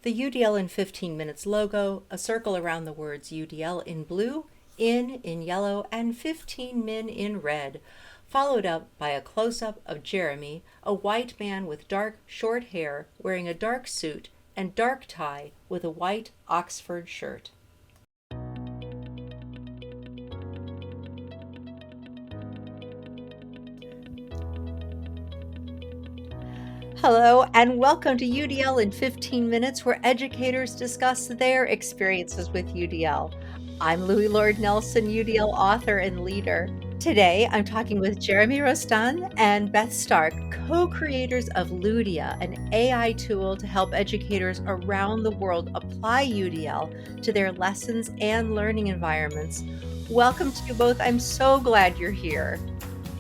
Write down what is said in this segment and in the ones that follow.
The UDL in 15 minutes logo, a circle around the words UDL in blue, in yellow, and 15 min in red, followed up by a close-up of Jeremie, a white man with dark, short hair, wearing a dark suit and dark tie with a white Oxford shirt. Hello, and welcome to UDL in 15 minutes, where educators discuss their experiences with UDL. I'm Louie Lord Nelson, UDL author and leader. Today, I'm talking with Jérémie Rostan and Beth Stark, co-creators of LUDIA, an AI tool to help educators around the world apply UDL to their lessons and learning environments. Welcome to you both. I'm so glad you're here.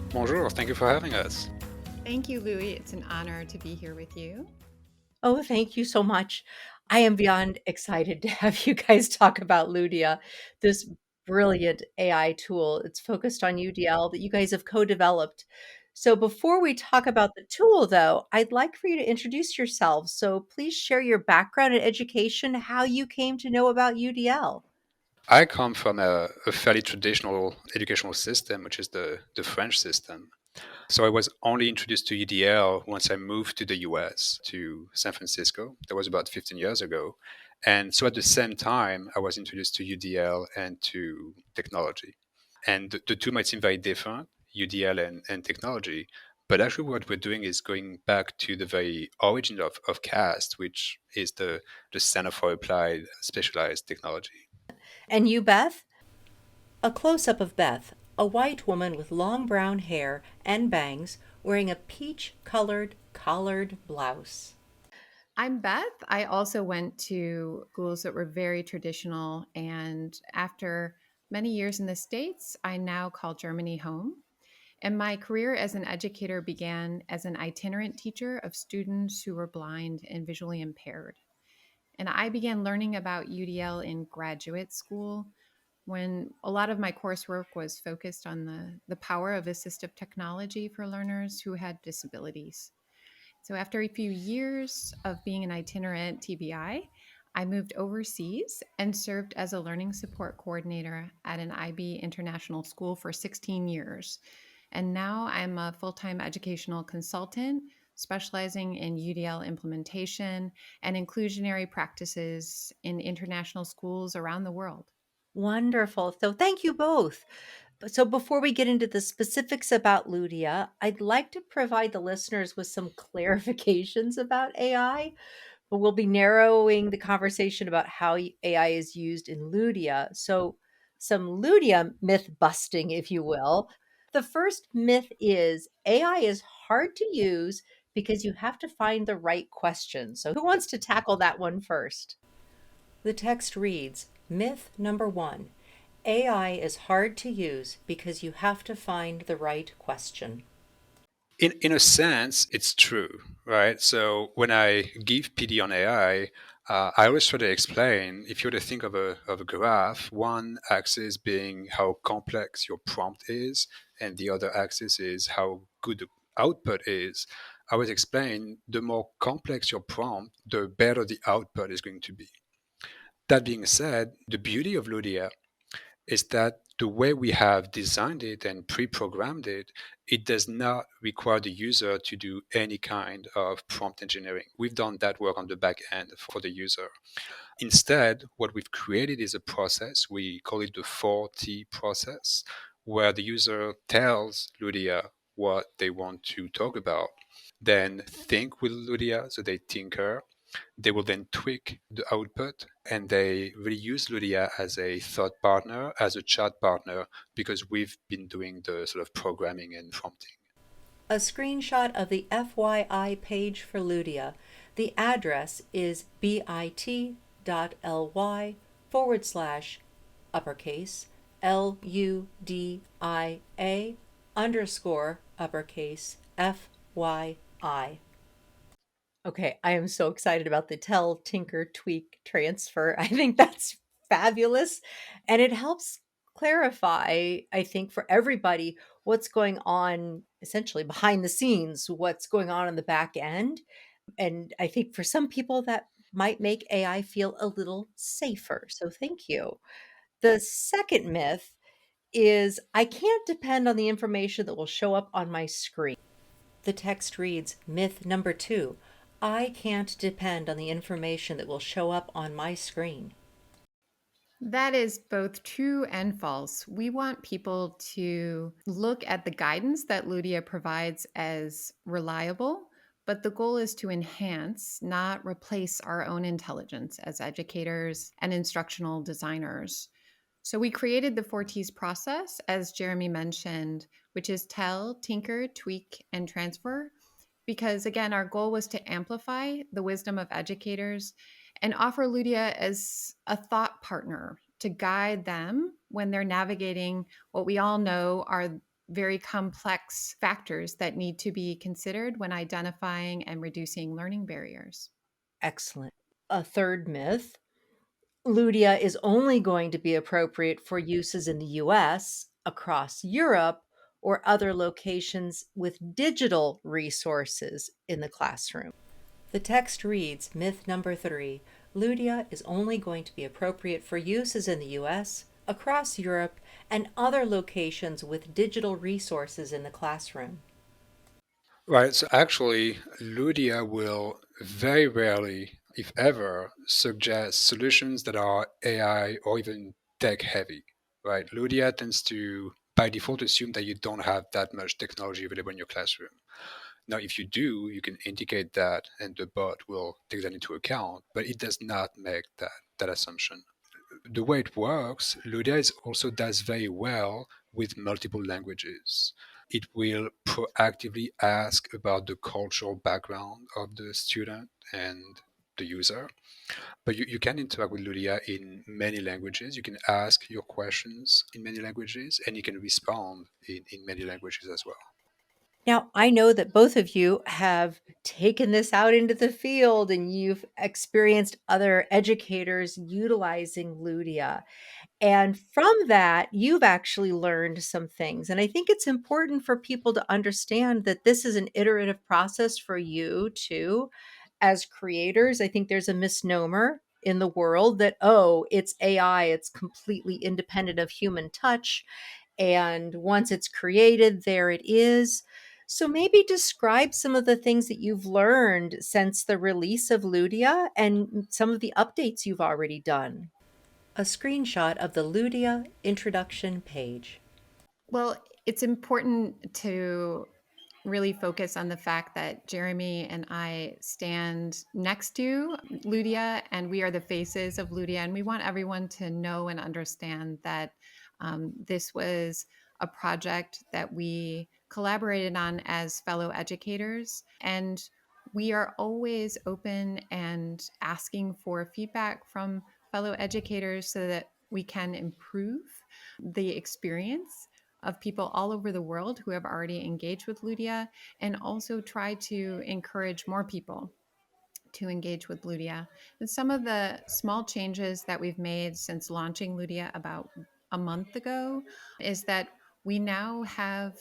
Bonjour, thank you for having us. Thank you, Louie. It's an honor to be here with you. Oh, thank you so much. I am beyond excited to have you guys talk about LUDIA, this brilliant AI tool. It's focused on UDL that you guys have co-developed. So before we talk about the tool, though, I'd like for you to introduce yourselves. So please share your background and education, how you came to know about UDL. I come from a fairly traditional educational system, which is the French system. So I was only introduced to UDL once I moved to the US, to San Francisco. That was about 15 years ago. And so at the same time, I was introduced to UDL and to technology. And the two might seem very different, UDL and technology. But actually, what we're doing is going back to the very origin of CAST, which is the Center for Applied Specialized Technology. And you, Beth? A close-up of Beth, a white woman with long brown hair and bangs, wearing a peach-colored collared blouse. I'm Beth. I also went to schools that were very traditional. And after many years in the States, I now call Germany home. And my career as an educator began as an itinerant teacher of students who were blind and visually impaired. And I began learning about UDL in graduate school when a lot of my coursework was focused on the power of assistive technology for learners who had disabilities. So, after a few years of being an itinerant TBI, I moved overseas and served as a learning support coordinator at an IB international school for 16 years. And now I'm a full time educational consultant specializing in UDL implementation and inclusionary practices in international schools around the world. Wonderful. So thank you both. So before we get into the specifics about Ludia, I'd like to provide the listeners with some clarifications about AI, but we'll be narrowing the conversation about how AI is used in Ludia. So some Ludia myth busting, if you will. The first myth is AI is hard to use because you have to find the right question. So who wants to tackle that one first? The text reads, Myth number one, AI is hard to use because you have to find the right question. In a sense, it's true, right? So when I give PD on AI, I always try to explain if you were to think of a graph, one axis being how complex your prompt is, and the other axis is how good the output is. I always explain the more complex your prompt, the better the output is going to be. That being said, the beauty of Ludia is that the way we have designed it and pre-programmed it, it does not require the user to do any kind of prompt engineering. We've done that work on the back end for the user. Instead, what we've created is a process. We call it the 4T process, where the user tells Ludia what they want to talk about, then think with Ludia, so they tinker. They will then tweak the output and they really use Ludia as a thought partner, as a chat partner, because we've been doing the sort of programming and prompting. A screenshot of the FYI page for Ludia. The address is bit.ly uppercase LUDIA underscore uppercase FYI. Okay, I am so excited about the tell, tinker, tweak, transfer. I think that's fabulous. And it helps clarify, I think, for everybody what's going on essentially behind the scenes, what's going on in the back end. And I think for some people that might make AI feel a little safer. So thank you. The second myth is I can't depend on the information that will show up on my screen. The text reads myth number 2. I can't depend on the information that will show up on my screen. That is both true and false. We want people to look at the guidance that LUDIA provides as reliable, but the goal is to enhance, not replace our own intelligence as educators and instructional designers. So we created the 4Ts process, as Jeremy mentioned, which is tell, tinker, tweak, and transfer. Because again, our goal was to amplify the wisdom of educators and offer LUDIA as a thought partner to guide them when they're navigating what we all know are very complex factors that need to be considered when identifying and reducing learning barriers. Excellent. A third myth, LUDIA is only going to be appropriate for uses in the US, across Europe, or other locations with digital resources in the classroom. The text reads myth number 3. LUDIA is only going to be appropriate for uses in the US, across Europe, and other locations with digital resources in the classroom. Right. So actually, LUDIA will very rarely, if ever, suggest solutions that are AI or even tech heavy. Right. LUDIA tends to, by default, assume that you don't have that much technology available in your classroom. Now, if you do, you can indicate that, and the bot will take that into account, but it does not make that assumption. The way it works, LUDIA also does very well with multiple languages. It will proactively ask about the cultural background of the student and the user. But you can interact with LUDIA in many languages. You can ask your questions in many languages, and you can respond in many languages as well. Now, I know that both of you have taken this out into the field and you've experienced other educators utilizing LUDIA. And from that, you've actually learned some things. And I think it's important for people to understand that this is an iterative process for you too. As creators, I think there's a misnomer in the world that, oh, it's AI, it's completely independent of human touch. And once it's created, there it is. So maybe describe some of the things that you've learned since the release of LUDIA and some of the updates you've already done. A screenshot of the LUDIA introduction page. Well, it's important to really focus on the fact that Jeremy and I stand next to LUDIA and we are the faces of LUDIA. And we want everyone to know and understand that this was a project that we collaborated on as fellow educators. And we are always open and asking for feedback from fellow educators so that we can improve the experience of people all over the world who have already engaged with LUDIA and also try to encourage more people to engage with LUDIA. And some of the small changes that we've made since launching LUDIA about a month ago is that we now have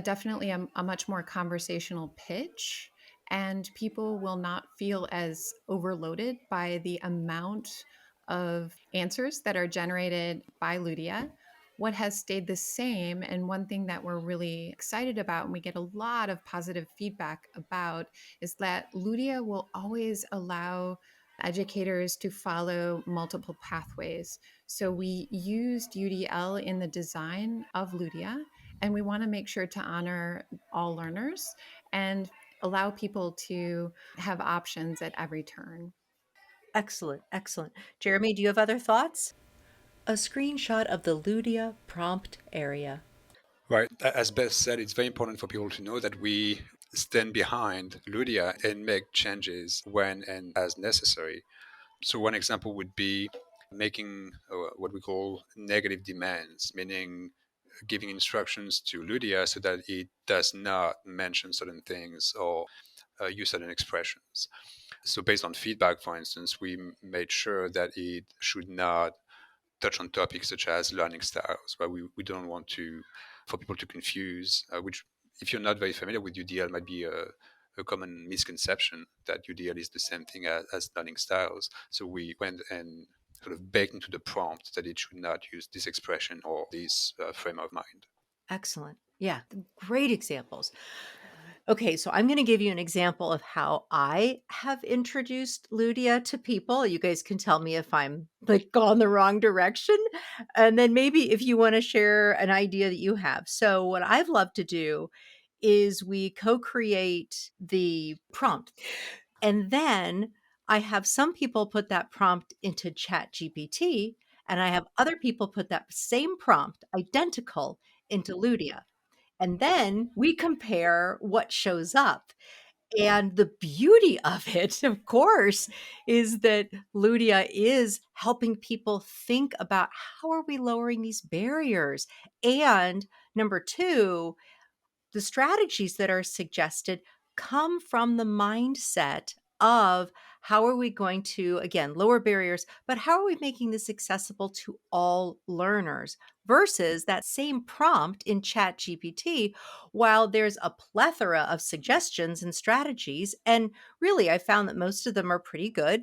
definitely a much more conversational pitch, and people will not feel as overloaded by the amount of answers that are generated by LUDIA. What has stayed the same, and one thing that we're really excited about, and we get a lot of positive feedback about, is that LUDIA will always allow educators to follow multiple pathways. So we used UDL in the design of LUDIA, and we want to make sure to honor all learners and allow people to have options at every turn. Excellent, excellent. Jeremy, do you have other thoughts? A screenshot of the LUDIA prompt area. Right. As Beth said, it's very important for people to know that we stand behind LUDIA and make changes when and as necessary. So one example would be making what we call negative demands, meaning giving instructions to LUDIA so that it does not mention certain things or use certain expressions. So based on feedback, for instance, we made sure that it should not touch on topics such as learning styles, but we don't want to for people to confuse, which if you're not very familiar with UDL might be a common misconception that UDL is the same thing as learning styles. So we went and sort of baked into the prompt that it should not use this expression or this frame of mind. Excellent. Yeah, great examples. Okay, so I'm going to give you an example of how I have introduced Ludia to people. You guys can tell me if I'm like gone the wrong direction. And then maybe if you want to share an idea that you have. So, what I've loved to do is we co create the prompt. And then I have some people put that prompt into Chat GPT, and I have other people put that same prompt, identical, into Ludia. And then we compare what shows up. And the beauty of it, of course, is that Ludia is helping people think about how are we lowering these barriers? And number two, the strategies that are suggested come from the mindset of how are we going to, again, lower barriers, but how are we making this accessible to all learners versus that same prompt in Chat GPT? While there's a plethora of suggestions and strategies, and really I found that most of them are pretty good,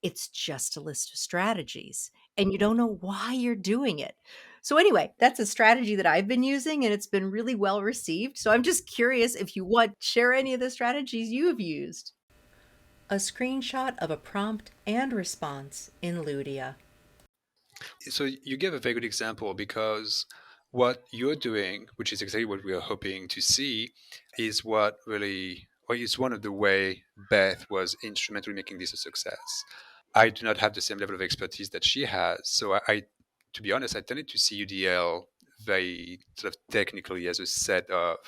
it's just a list of strategies and you don't know why you're doing it. So anyway, that's a strategy that I've been using and it's been really well received. So I'm just curious if you want share any of the strategies you've used. A screenshot of a prompt and response in Ludia. So you gave a very good example because what you're doing, which is exactly what we are hoping to see, is what really, or is one of the way Beth was instrumental in making this a success. I do not have the same level of expertise that she has, so to be honest, I tended to see UDL very sort of technically as a set of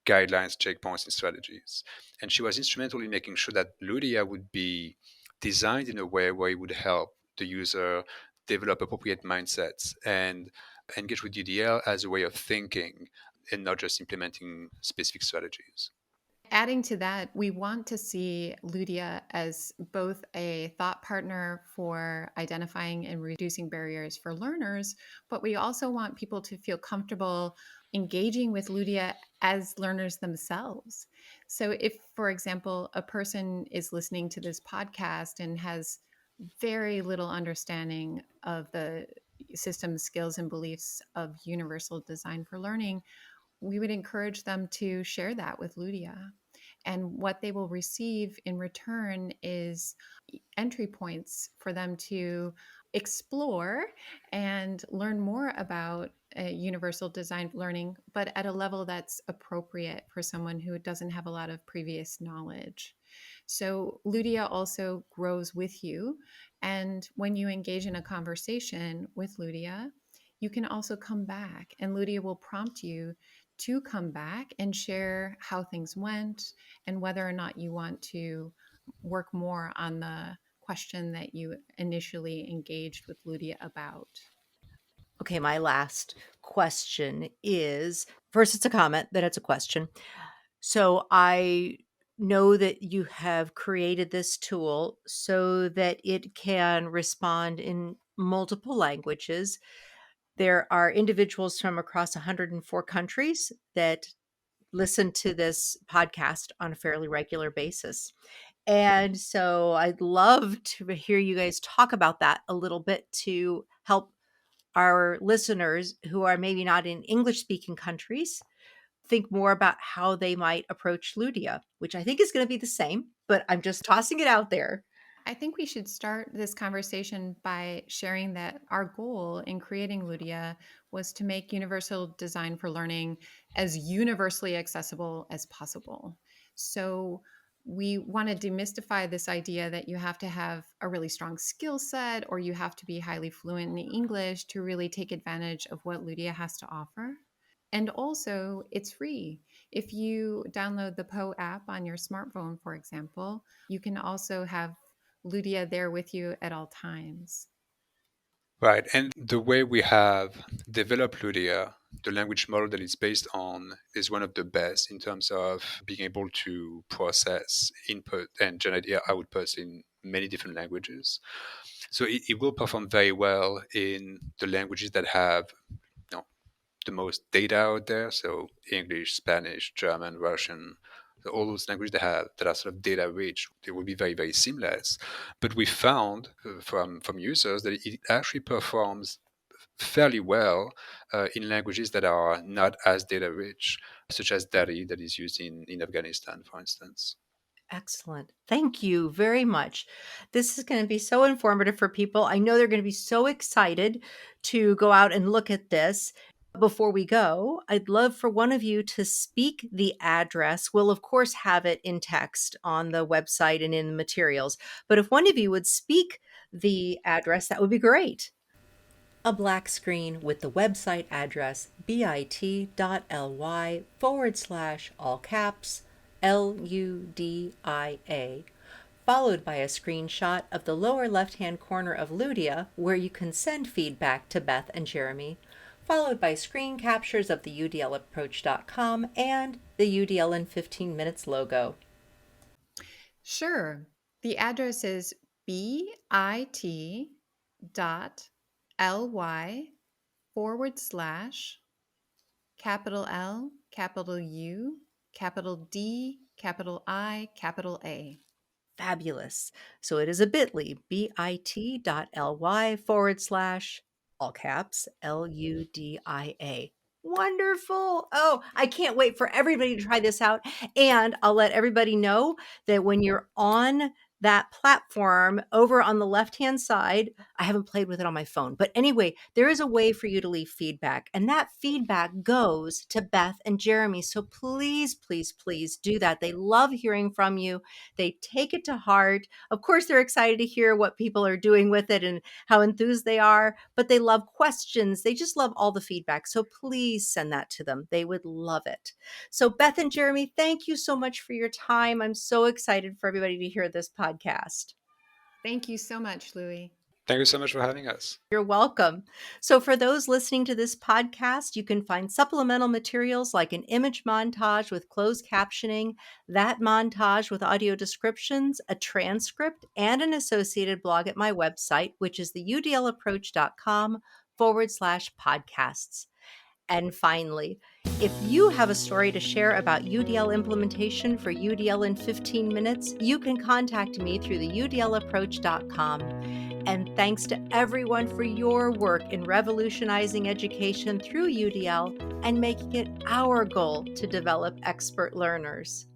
guidelines, checkpoints, and strategies. And she was instrumental in making sure that LUDIA would be designed in a way where it would help the user develop appropriate mindsets and engage with UDL as a way of thinking and not just implementing specific strategies. Adding to that, we want to see LUDIA as both a thought partner for identifying and reducing barriers for learners, but we also want people to feel comfortable engaging with LUDIA as learners themselves. So, if, for example, a person is listening to this podcast and has very little understanding of the system skills and beliefs of universal design for learning, we would encourage them to share that with LUDIA. And what they will receive in return is entry points for them to explore and learn more about universal design learning, but at a level that's appropriate for someone who doesn't have a lot of previous knowledge. So LUDIA also grows with you. And when you engage in a conversation with LUDIA, you can also come back, and LUDIA will prompt you to come back and share how things went and whether or not you want to work more on the question that you initially engaged with LUDIA about. Okay, my last question is first, it's a comment, then it's a question. So I know that you have created this tool so that it can respond in multiple languages. There are individuals from across 104 countries that listen to this podcast on a fairly regular basis. And so I'd love to hear you guys talk about that a little bit to help our listeners who are maybe not in English speaking countries think more about how they might approach Ludia, which I think is going to be the same, but I'm just tossing it out there. I think we should start this conversation by sharing that our goal in creating LUDIA was to make universal design for learning as universally accessible as possible. So we want to demystify this idea that you have to have a really strong skill set or you have to be highly fluent in English to really take advantage of what LUDIA has to offer. And also, it's free. If you download the Poe app on your smartphone, for example, you can also have LUDIA there with you at all times. Right. And the way we have developed LUDIA, the language model that it's based on, is one of the best in terms of being able to process input and generate outputs in many different languages. So it will perform very well in the languages that have the most data out there. So English, Spanish, German, Russian, all those languages that are sort of data rich, they will be very, very seamless. But we found from users that it actually performs fairly well in languages that are not as data rich, such as Dari, that is used in Afghanistan, for instance. Excellent. Thank you very much. This is going to be so informative for people. I know they're going to be so excited to go out and look at this. Before we go, I'd love for one of you to speak the address. We'll, of course, have it in text on the website and in the materials. But if one of you would speak the address, that would be great. A black screen with the website address bit.ly/ all caps LUDIA, followed by a screenshot of the lower left-hand corner of LUDIA where you can send feedback to Beth and Jeremie, followed by screen captures of the UDLapproach.com and the UDL in 15 minutes logo. Sure. The address is bit.ly/ capital L, capital U, capital D, capital I, capital A. Fabulous. So it is a bit.ly, bit.ly/ all caps LUDIA. Wonderful. Oh, I can't wait for everybody to try this out. And I'll let everybody know that when you're on that platform over on the left-hand side, I haven't played with it on my phone. But anyway, there is a way for you to leave feedback, and that feedback goes to Beth and Jeremie. So please, please, please do that. They love hearing from you. They take it to heart. Of course, they're excited to hear what people are doing with it and how enthused they are, but they love questions. They just love all the feedback. So please send that to them. They would love it. So Beth and Jeremie, thank you so much for your time. I'm so excited for everybody to hear this podcast. Thank you so much, Louie. Thank you so much for having us. You're welcome. So, for those listening to this podcast, you can find supplemental materials like an image montage with closed captioning, that montage with audio descriptions, a transcript, and an associated blog at my website, which is the udlapproach.com/podcasts. And finally, if you have a story to share about UDL implementation for UDL in 15 minutes, you can contact me through the udlapproach.com. And thanks to everyone for your work in revolutionizing education through UDL and making it our goal to develop expert learners.